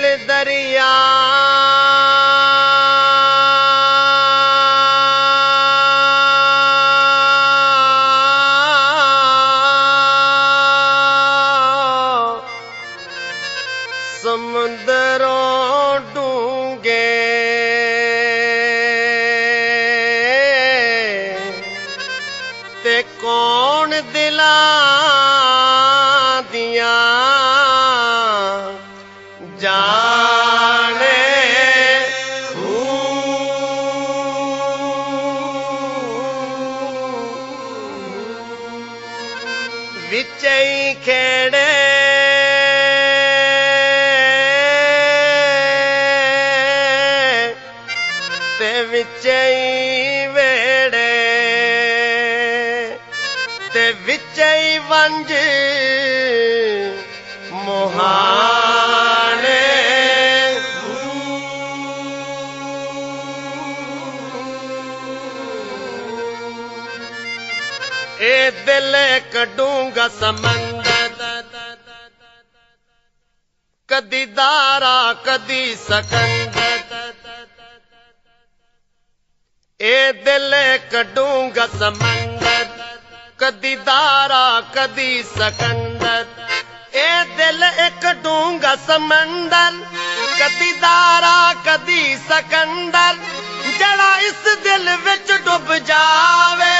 दिल दरिया समुंदरों डूंगे ते कौन दिला दिया जाने विचई खेड़े ते विचई वेड़े ते विचई वंज मुहाने ए दिल कढूंगा समंदर कदी दारा कदी सकंदर ए दिल कढूंगा समंदर कदी दारा कदी सकंदर ए दिल एक डूंगा समंदर कदी दारा कदी सकंदर जड़ा इस दिल विच डुब जावे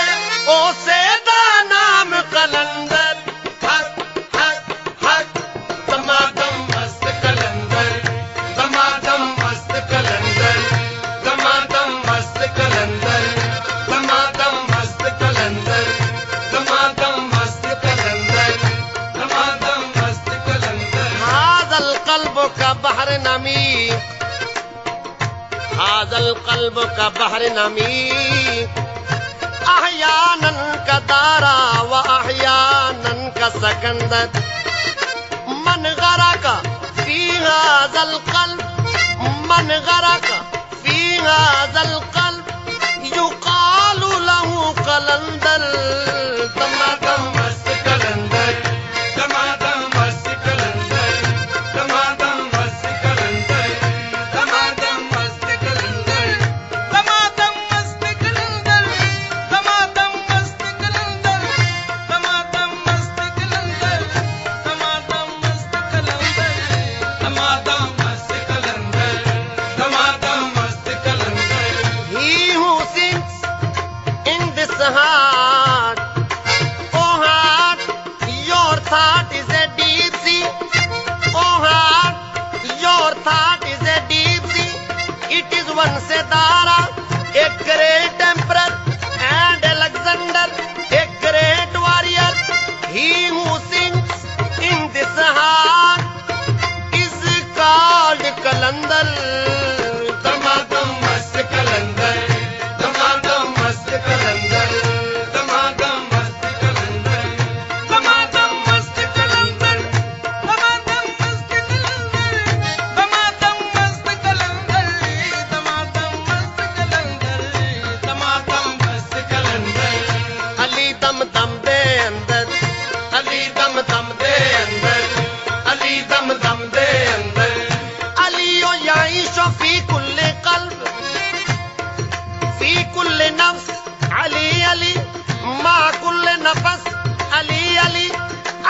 उसे दा नाम कलंदर हक हक हक दमादम मस्त कलंदर दमादम मस्त कलंदर दमादम मस्त कलंदर दमादम मस्त कलंदर दमादम मस्त कलंदर दमादम मस्त कलंदर हाज़ल क़ल्ब का बहर नमी हाज़ल क़ल्ब का बहर नमी अहयानन का दारा व अहयानन का सकंदर मन गरका फी हाज़ल क़ल्ब मन गरका फी हाज़ल क़ल्ब युक़ालु लहू कलंदर दमादम मस्त कलंदर दमादम मस्त कलंदर दमादम मस्त कलंदर दमादम मस्त कलंदर दमादम मस्त कलंदर दमादम मस्त कलंदर दमादम मस्त कलंदर दमादम मस्त कलंदर दमादम मस्त कलंदर दमादम मस्त कलंदर He who sings in this heart, oh heart, your thought is a deep sea. Oh heart, your thought is a deep sea. It is one Sedara, a great emperor, and Alexander, a great warrior. He who sings in this heart is called Kalandar. Damadam mast Kalandar, Damadam mast Kalandar, Damadam mast Kalandar, Damadam mast Kalandar, Damadam mast Kalandar, Damadam mast Kalandar, Damadam mast Kalandar, Damadam mast Kalandar. Ali dam dam de andar, Ali dam dam de andar, Ali dam dam de andar. Ali o yaisho fi kulli qalb, fi kulli nafs. Ali Ali ma kulli nafas. Ali Ali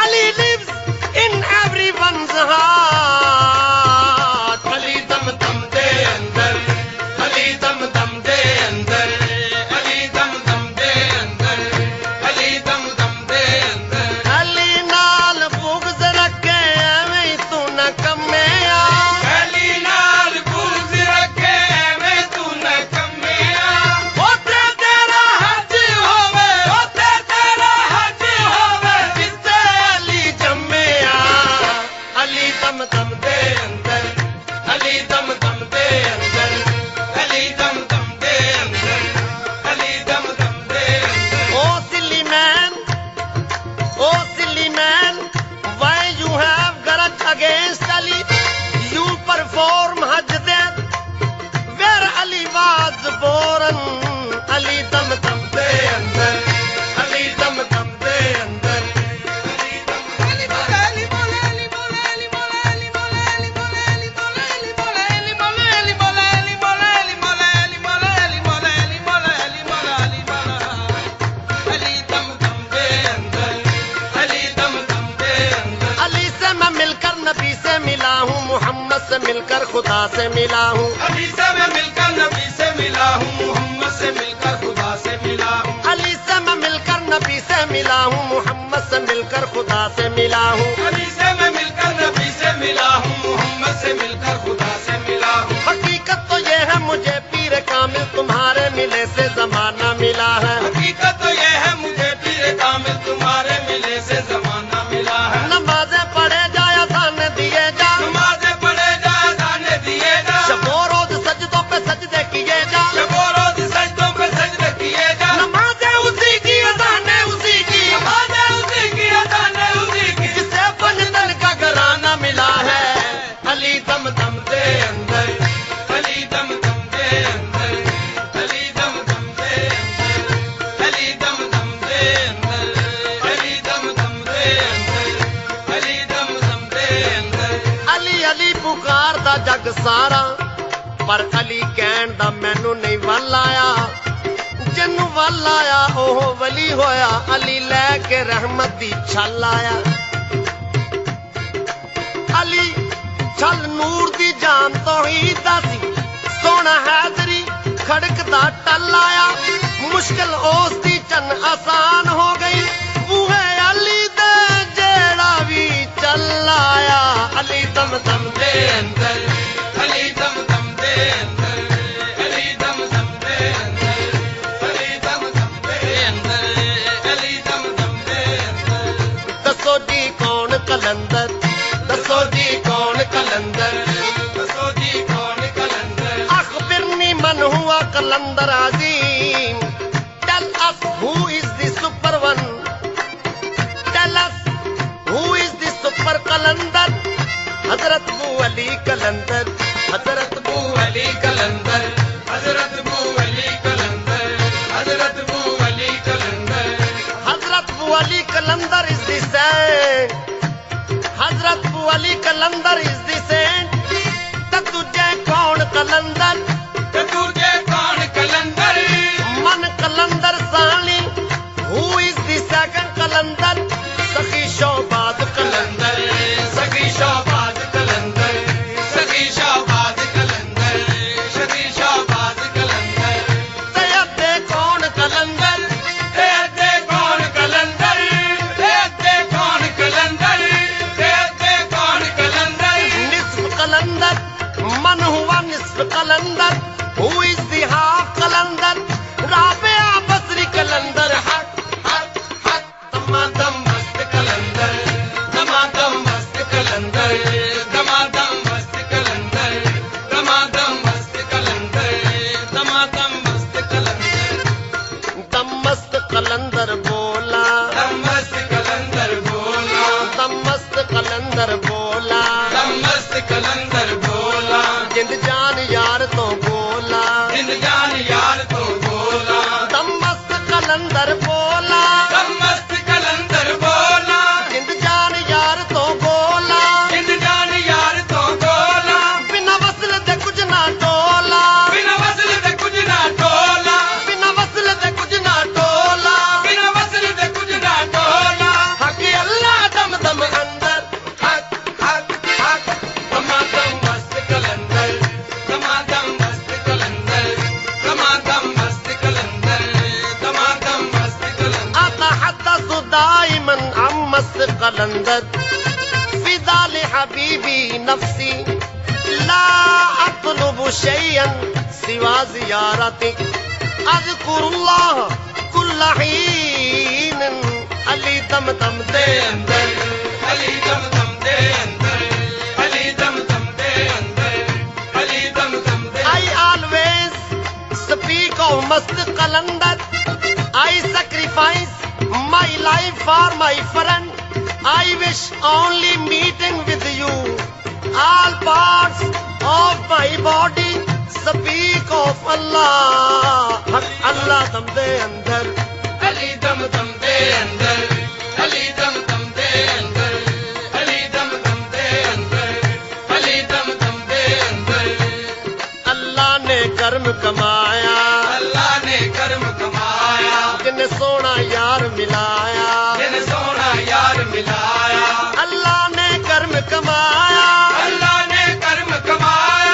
Ali lives in everyone's heart. Ali dam dam de andar, Ali dam dam de andar, Ali dam dam de andar, Ali dam dam de andar. Ali naal bughz rakhe ਐਵੇਂ ਤੂੰ ਨਾ ਕੰਮਿਆ Ali naal bughz rakhe ਐਵੇਂ ਤੂੰ ਨਾ ਕੰਮਿਆ ਉੱਥੇ ਤੇਰਾ ਹੱਜ ਹੋਵੇ ਉੱਥੇ ਤੇਰਾ ਹੱਜ ਹੋਵੇ ਜਿੱਥੇ ਅਲੀ ਜੰਮਿਆ Ali dam dam खुदा से मिला हूँ। अली से मैं मिलकर नबी से मिला हूँ, मोहम्मद से मिलकर खुदा से मिला हूँ। अली से मैं मिलकर नबी से मिला हूँ, मोहम्मद से मिलकर खुदा से मिला हूँ। अली से मैं मिलकर नबी से मिला हूँ, मोहम्मद से मिलकर खुदा से मिला हूँ। हकीकत तो ये है मुझे पीर कामिल तुम्हारे मिले से जमाना मिला है। हकीकत तो ये है मुझे पीर कामिल तुम्हारे मिले से जमाना मिला है। नमाजें पढ़े जा अज़ान दिए जा, नमाज़ें पढ़े जा अज़ानें दिए जा, शबो रोज सजदों पे सजदे किए जा। शबो रोज सजदों पे सजदे किए जा। नमाजें उसी की अज़ानें उसी की, नमाज़ें उसी की अज़ानें उसी की, जिसे पंजतन का घराना मिला है। अली दम दम दे अंदर, अली दम दम दे अंदर, अली दम दम दे अंदर, अली दम दम दे अंदर, अली दम दम दे अंदर, अली दम दम दे अंदर। अली अली पुकार दा जग सारा, पर अली कहण दा मैनू नहीं वल आया। जिन्नू वल आया ओह वली होया, अली लैके रहमत दी छल आया। अली छल नूर दी जान तौहीद दा सी, सोना हैदरी खड़कदा टल आया। मुश्किल ओस दी चन आसान हो गई, बूहे अली दे जेड़ा भी चल आया। अली दम दम दे अंदर, अली दम दम दे अंदर, अली दम दम दे अंदर, अली दम दम दे अंदर, अली दम दम दे अंदर। दसो जी कौन कलंदर, दसो जी कौन कलंदर, दसो जी कौन कलंदर। अखबिरनी मन हुआ कलंदर अजीम। Tell us who is the super one, tell us who is the super कलंदर। हजरत बू अली कलंदर, हजरत बू अली कलंदर, हजरत बू अली कलंदर, हजरत बू अली कलंदर। हजरत बू अली कलंदर is the Saint, Hazrat Bu Ali Qalandar is the Saint. ते तुझे कौन कलंदर, ते तुझे कौन कलंदर। मन कलंदर सानी हु इज द सेकंड कलंदर। सखी शोबाद कलंदर, सखी शाहबाद कलंदर, सखी शाहबाद कलंदर, सखी शाहबाद कलंदर। ते अद्धे कौन कलंदर, ते अद्धे कौन कलंदर, ते अद्धे कौन कलंदर, ते अद्धे कौन कलंदर। निस्फ कलंदर मन हुआ निस्फ कलंदर। हु इज द हाफ कलंदर, राबिया बसरी कलंदर। हक हक हक दमादम मस्त कलंदर, दमादम मस्त कलंदर, दमादम मस्त कलंदर, दमादम मस्त कलंदर, दमादम मस्त कलंदर। दमस्त कलंदर बोला, दम मस्त कलंदर बोला, दम मस्त कलंदर बोला। दम मस्त कलंदर बोला, जिंद जान यार तो बोला, जिंद जान यार तो बोला। दम मस्त कलंदर बोला, दम मस्त कलंदर बोला, जिंद जान यार तो बोला। जिंद जान यार तो बोला। बिना वसल दे कुछ ना टोला, बिना वसल दे कुछ ना टोला, बिना वसल दे कुछ ना टोला। बिना वसल दे कुछ ना टोला। हक अल्लाह दम दम अंदर, हक हक हक दमादम मस्त कलंदर, दमादम मस्त कलंदर, दमादम मस्त कलंदर, दमादम मस्त कलंदर। अतहद्दस दाइमन अम मस्त कलंदर। फिदा लिहबीबी नफ्सी ला अतलुबु शैयन सिवा ज़ियारतिक। अज़कुरुल्लाह कुल्ल हीन। अली दम दम दे अंदर, अली दम दम दे अंदर, अली दम दम दे अंदर, अली दम दम दे। I always speak of must Qalandar. I sacrifice my life for my friend. I wish only meeting with you. All parts of my body speak of Allah. हक अल्लाह दम दे अंदर, अली दम दम दे अंदर, अली दम दम दे अंदर, अली दम दम दे अंदर, अली दम दम दे अंदर। अल्लाह ने कर्म कमाया, अल्लाह ने कर्म कमाया, जिन्हें सोना यार मिलाया। जिन सोना यार मिलाया। अल्लाह ने कर्म कमाया, अल्लाह ने कर्म कमाया,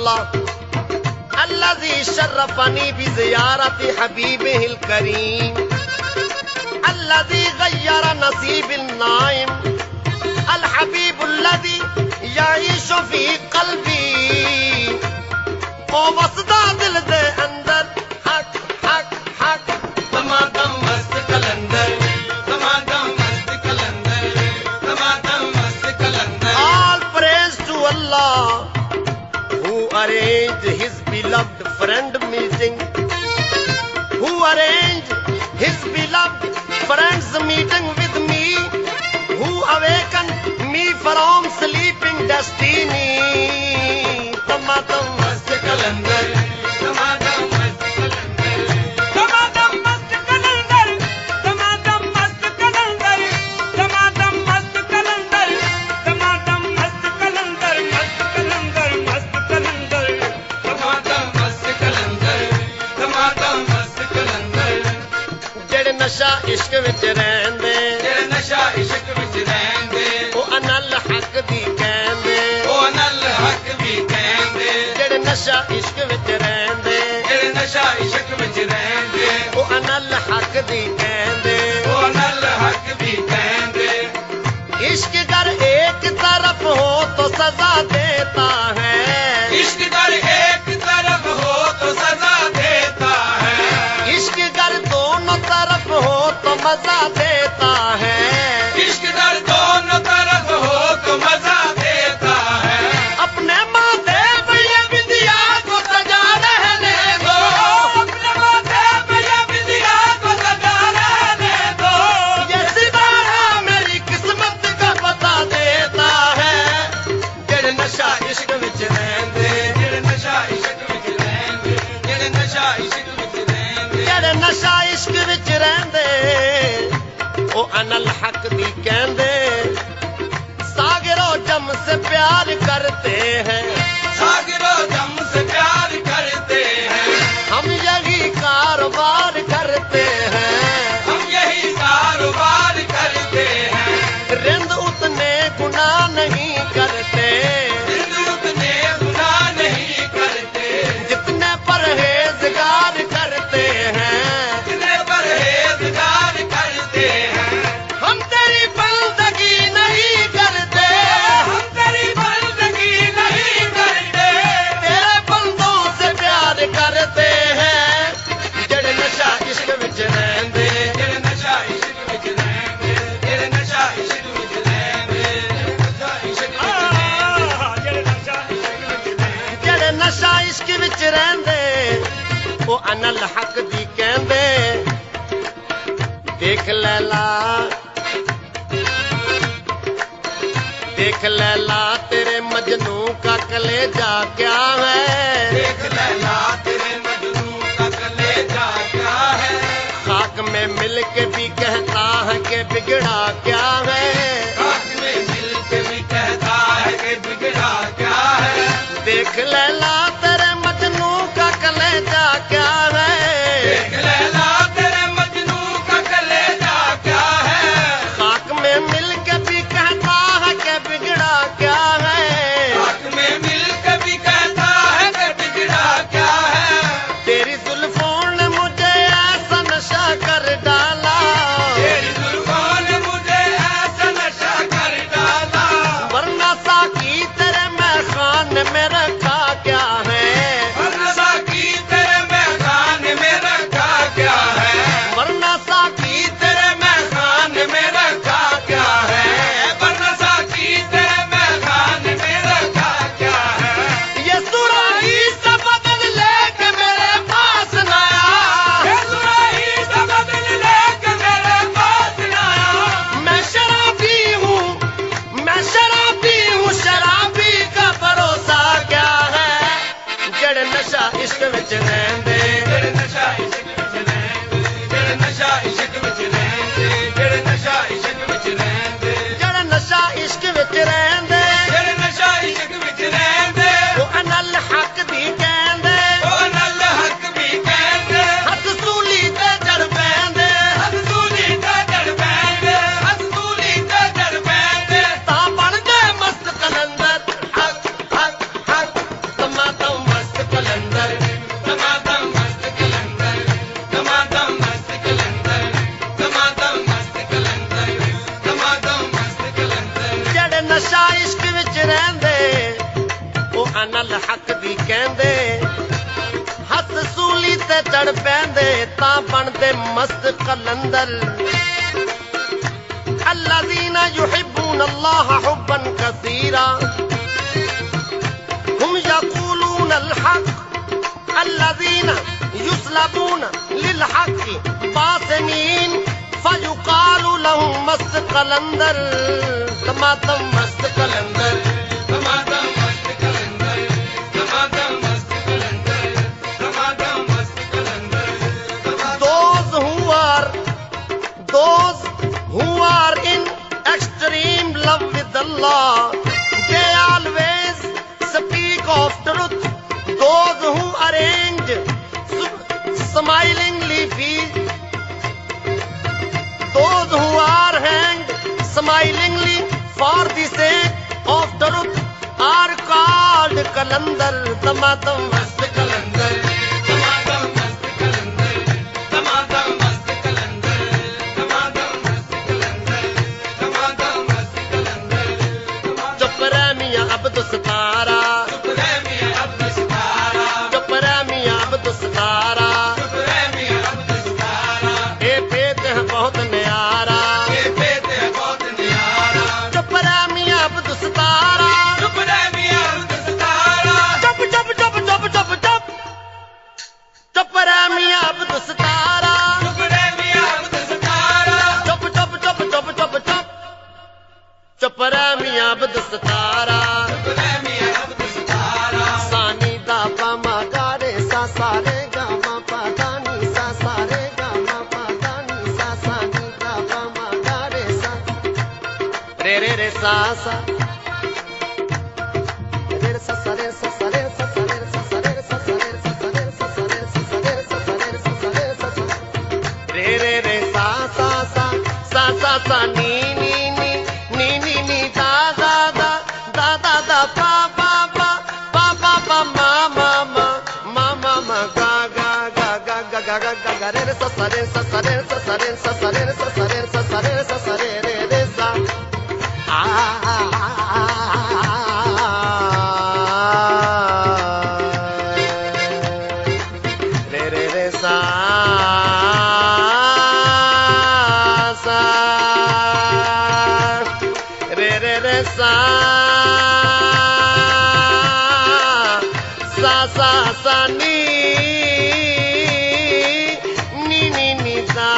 अल्लाह अल्लज़ी शर्रफनी बिज़ियारति हबीबिहिल करीम अल्लज़ी गय्यर नसीबिन नाइम अल हबीबुल्लज़ी यईशु फी क़ल्बी ओ वसदा दिल दे अंदर हक हक हक दमादम मस्त कलंदर दमादम मस्त कलंदर दमादम मस्त कलंदर All praise to Allah who arranged his beloved friend meeting, who arranged his beloved friend's meeting with me, who awakened me from sleeping destiny. Tamatam मस्त कलंदर दमादम मस्त कलंदर दमादम मस्त कलंदर दमादम मस्त कलंदर दमादम मस्त कलंदर दमादम मस्त कलंदर मस्त कलंदर दमादम मस्त कलंदर दमादम मस्त कलंदर ਜਿਹੜੇ ਨਸ਼ਾ ਇਸ਼ਕ ਵਿੱਚ ਰਹਿੰਦੇ ਜਿਹੜੇ ਨਸ਼ਾ ਇਸ਼ਕ ਵਿੱਚ ਰਹਿੰਦੇ ਉਹ ਅਨਲ ਹੱਕ ਦੀ ਕਹਿੰਦੇ ਉਹ ਅਨਲ ਹੱਕ ਵੀ ਕਹਿੰਦੇ ਜਿਹੜੇ ਨਸ਼ਾ ਇਸ਼ਕ ਵਿੱਚ ਰਹਿੰਦੇ ਜਿਹੜੇ ਨਸ਼ਾ ਇਸ਼ਕ ਵਿੱਚ ਰਹਿੰਦੇ ਉਹ ਅਨਲ ਹੱਕ ਦੀ ਕਹਿੰਦੇ ਉਹ ਅਨਲ ਹੱਕ ਵੀ ਕਹਿੰਦੇ इश्क कर एक तरफ हो तो सजा देता है इश्क कर एक तरफ हो तो सजा देता है इश्क कर दोनों तरफ हो तो मजा देता है इश्क कर दोनों तरफ हो तो मजा देता है अपने महादेव ये विद्या को सजा रहने दो अपने माथे पे ये विद्या को सजा रहने दो ये सितारा मेरी किस्मत का बता देता है जेड़ नशा इश्क विच रहंदे ਜਿਹੜੇ ਨਸ਼ਾ ਇਸ਼ਕ ਵਿੱਚ ਰਹਿੰਦੇ ਜਿਹੜੇ ਨਸ਼ਾ ਇਸ਼ਕ ਵਿੱਚ ਰਹਿੰਦੇ जेड़ नशा इश्क विच रहंदे ओ अनल हक दी कहंदे सागरो जम से प्यार करते हैं सागरों जम से प्यार करते हैं हम यही कारोबार करते हैं हम यही कारोबार करते हैं रिंद उतने गुनाह नहीं करते जिंदगी उतने गुनाह नहीं करते जितने परहेजगार करते हैं जितने परहेजगार करते हैं हम तेरी बंदगी नहीं करते हम तेरी बंदगी नहीं करते तेरे बंदों से प्यार करते हैं जड़ नशा इश्क विच रहंदे ਜਿਹੜੇ ਨਸ਼ਾ ਇਸ਼ਕ ਵਿੱਚ ਰਹਿੰਦੇ ਜਿਹੜੇ ਨਸ਼ਾ ਇਸ਼ਕ ਵਿੱਚ ਰਹਿੰਦੇ ਨਸ਼ਾ ਇਸ਼ਕ ਵਿੱਚ ਰਹਿੰਦੇ ਜਿਹੜੇ ਨਸ਼ਾ ਇਸ਼ਕ ਵਿੱਚ ਰਹਿੰਦੇ ਜਿਹੜੇ ਨਸ਼ਾ ਇਸ਼ਕ ਵਿੱਚ ਰਹਿੰਦੇ ਉਹ ਅਨਲ ਹੱਕ ਦੀ ਕਹਿੰਦੇ ਦੇਖ लैला तेरे मजनू का कलेजा क्या है देख लैला तेरे मजनू का कलेजा क्या है खाक में मिल के भी कहता है कि बिगड़ा क्या है खाक में मिल के भी कहता है कि बिगड़ा क्या है देख लैला तेरे मजनू का कलेजा क्या है देख लैला तेरे मजनू का कलेजा क्या है खाक में मिल के भी कहता है कि बिगड़ा क्या है खाक में मिल के भी कहता है कि बिगड़ा क्या है तेरी जुल्फों ने मुझे ऐसा नशा कर डाला तेरी जुल्फों ने मुझे ऐसा नशा पैंदे तां बनदे मस्त कलंदर الذين يحبون الله حبا كثيرا هم يقولون الحق الذين يسلبون للحق باسمين فيقال لهم مست قلندر تماتم مست قلندر تمادم مست कलंदर تمادم मस्त कलंदर تمادم मस्त कलंदर those who are in extreme love with Allah, they always speak of truth. Those who arrange smilingly feel, those who are hanged smilingly for the sake of truth are called kalandar. Tamadam मस्त कलंदर तमादम मस्त कलंदर तमादम मस्त कलंदर तमादम मस्त कलंदर तमादम मस्त कलंदर चुप रह मियां अब्द सतारा, चुप रह मियां अब्द सितारा चुप रह मियां अब्द सतारा, चुप रह मियां अब्द सितारा ए पेट है बहुत न्यारा। ये पेट है बहुत न्यारा चुप रह मियां अब्द सतारा, चुप रह मियां अब्द सितारा चुप चुप चुप चुप चुप चुप चुप रह मियां अब्द सतारा, चुप रह मियां अब्द सितारा चुप चुप चुप चुप चुप चुप चुप रह मियां अब्द सतारा। चुप रह मियां अब्द सितारा सानी दा पा मा गा रे सा सा रे गा मा पा दा नी सा सा रे गा मा पा दा नी सा सानी दा पा मा गा रे सा रे रे रे सा सा रे रे सा सा रे सा सा रे सा सा रे सा सा रे सा सा रे सा सा रे सा सा रे सा सा रे सा सा रे सा सा रे सा सा रे रे रे सा सा सा सा सा सा नी नी नी नी नी नी दा दा दा दा दा दा पा पा पा पा पा पा मा मा मा मा मा मा गा गा गा गा गा गा गा गा गा रे रे सा सा रे सा सा रे सा सा रे सा सा रे सा सा रे सा सा रे सा सा रे रे रे सा आ रे रे रे सा सा रे रे रे सा सा सा सा नी नी नी नी दा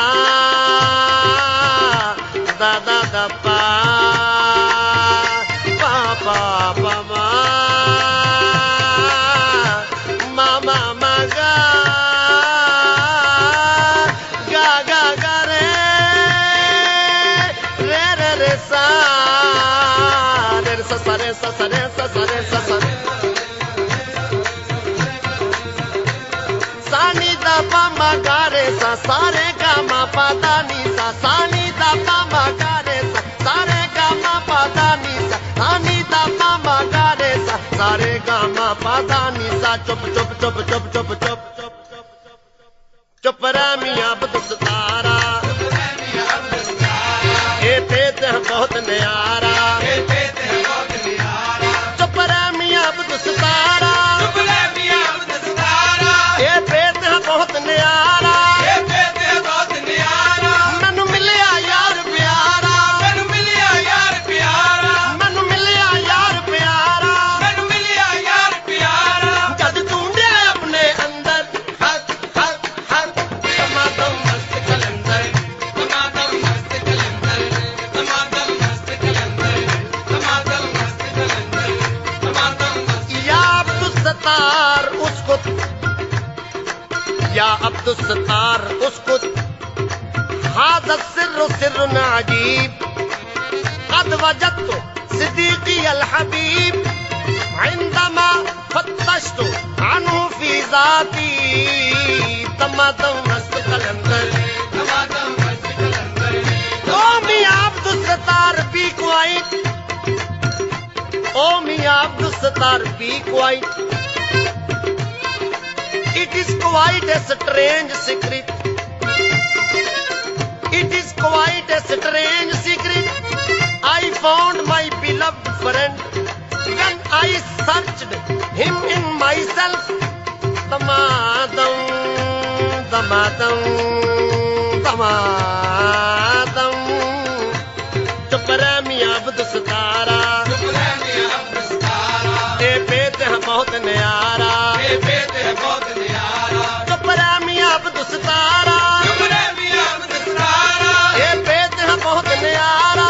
दा दा दा पा पा पा पा मा मा मा गा गा गा गा रे रे रे रे सा रे रे सा सा रे सा सा रे सा सा रे सा सा सानी दा पा मा गा रे सा सा रे गा मा पा दा नी सा सानी दा पा मा गा रे सा सा रे गा मा पा दा नी सा सानी दा पा मा गा रे सा सा रे गा मा पा दा नी सा चुप चुप चुप चुप चुप चुप चुप रह मियां अब्द सतारा, चुप रह मियां अब्द सितारा ए पेट है बहुत न्यारा। ये पेट है बहुत न्यारा चुप रह मियां अब्द सतारा, चुप रह मियां अब्द सितारा ए पेट है बहुत न्यारा। ये पेट है बहुत न्यारा मैनू मिलिया यार प्यारा, मैनू मिलिया यार प्यारा मैनू मिलिया यार प्यारा, मैनू मिलिया यार प्यारा जद तू दे अपने अंदर हक हक हक तमादम मस्त कलंदर तमादम मस्त कलंदर तमादम मस्त कलंदर तमादम मस्त कलंदर तमादम मस्त या अब्दुस्सत्तार उसको या अब्दुस्सत्तार उसको हाज़ा सिर्रु सिर्रुन अजीब قد وجدت صديقي الحبيب عندما فتشت عنه في ذاتي تمادم مست कलंदर तमादम मस्त कलंदर Oh Miyan Abdus-Sattar, be quiet. Oh Miyan Abdus-Sattar, be quiet. It is quite a strange secret. It is quite a strange secret. I found my beloved friend when I searched him in myself. Tamadam दमादम दमादम चुप रह मियां अब्द सतारा ए बेत है बहुत न्यारा चुप रह मियां अब्द सतारा ए बेत है बहुत न्यारा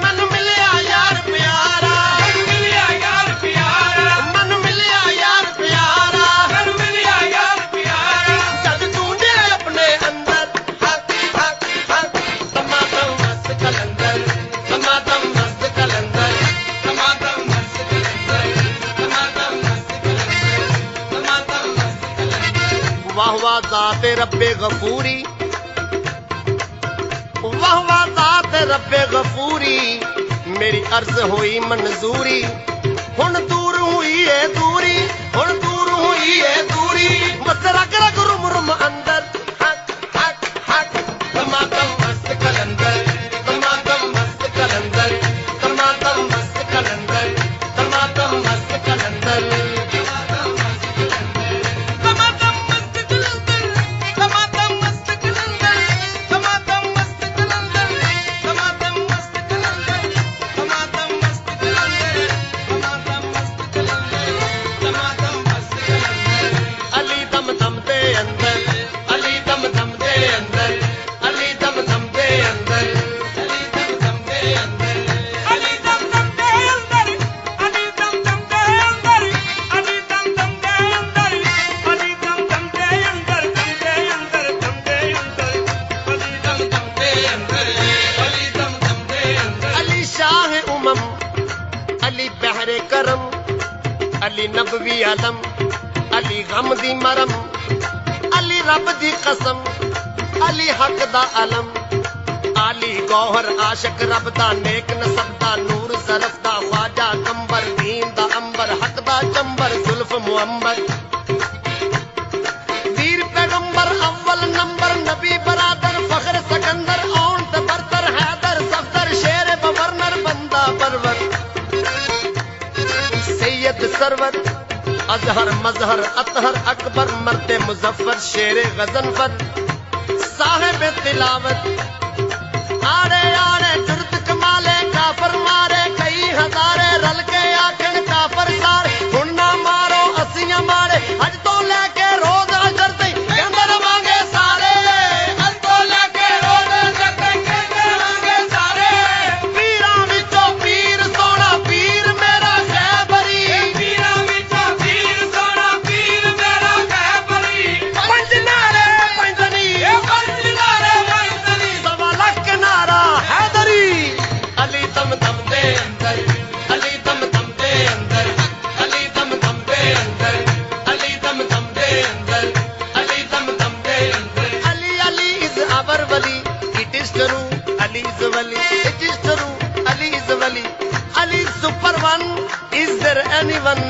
मन मिलिया यार प्यारा मन मिलिया यार प्यारा जद ढूंढे अपने अंदर दमादम मस्त कलंदर दमादम मस्त कलंदर दमादम मस्त कलंदर दमादम मस्त कलंदर दमादम मस्त कलंदर वाह वाह ज़ाते रब्बे गफूरी वाह वाह ज़ाते रब्बे गफूरी मेरी अर्ज हुई मंजूरी हुण दूर हुई है दूरी हुण दूर हुई है दूरी बस रग रग रुम रुम अंदर हक हक हक दमादम मस्त कलंदर दमादम मस्त कलंदर दमादम मस्त कलंदर दमादम मस्त कलंदर अली दम दम दे अंदर अली दम दम दे अंदर अली दम दम दे अंदर अली दम दम दे अंदर अली दम दम दे अंदर अली दम दम दे अंदर अली दम दम दे अंदर अली दम दम दे अंदर दम दे अंदर दम दे अंदर अली दम दम दे अंदर अली दम दम दे अंदर अली शाह उमम अली बहरे करम अली नबवी आलम अली गम दी मरम अली रब दी कसम अली हक दा अलम अली गौहर आशिक रब दा नेक नसब दा नूर सरफ दा ख्वाजा कंबर दीन दा अंबर हक दा चंबर जुल्फ मुअम्बर वीर पैगंबर अव्वल नंबर नबी बरादर फखर सकंदर औन ते बरतर हैदर सफदर शेर बवरनर बंदा परवर सैयद सरवर अजहर मजहर अतहर अकबर मर्द मुजफ्फर शेर गजनफर साहिब तिलावत आड़े आड़े जुर्द कमाले काफर मारे कई हजारे रल के आखन काफर सार हुण ना मारो असियां मारे अज तो लेके रोज अजर तई कहंदे रवांगे सारे अज तो लेके रोज जग कहंदे रहांगे सारे पीरां विचों पीर सोना पीर मेरा खैबरी पीरां विचों पीर सोना पीर मेरा खैबरी पंज नारे पंजनी पंज नारे पंजनी सवा लख नारा हैदरी अली दम दम दे अंदर अली दम दम दे अंदर अली दम दम दे अंदर अली दम दम दे अंदर अली दम दम दे अंदर Ali, Ali is our wali. It is true. Ali is wali. It is true. Ali is wali. Ali is super one. Is there anyone?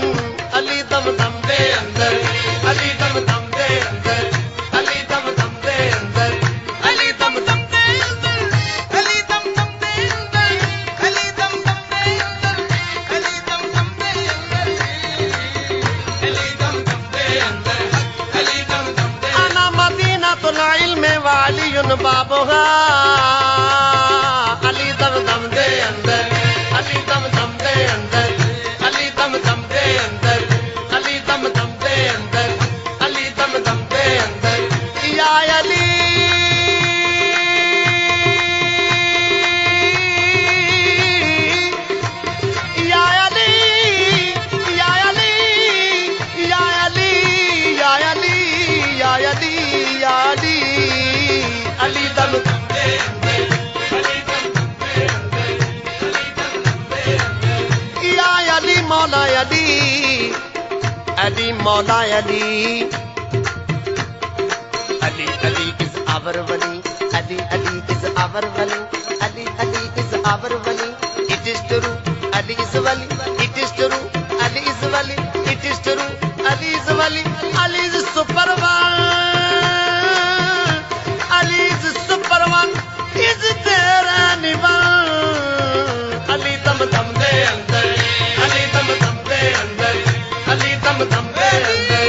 Ali dam dam de andar. Ali dam dam de andar. Ali dam dam de andar. Ali dam dam de andar. Ali dam dam de andar. Ali dam dam de andar. Ali dam dam de andar. Ali दम दम दे अंदर अली दम दम दे أنا مدينة العلم وعلي بابها علي دم دم دے اندر علي دم دم دے اندر علي دم دم دے اندر علي دم دم دے اندر علي دم دم دے اندر یا علی یا علی یا علی یا علی یا علی या अली या अली अली दम दम दे अंदर अली दम दम दे अंदर अली दम दम दे अंदर या अली मौला अली अली मौला Ali Ali Ali is our wali Ali Ali is our wali Ali Ali is our wali it is true Ali is wali it is true Ali is wali it is true Ali is wali Ali is super one Ali is super one is there anyone Ali dam dam de andar Ali dam dam de andar Ali dam dam de andar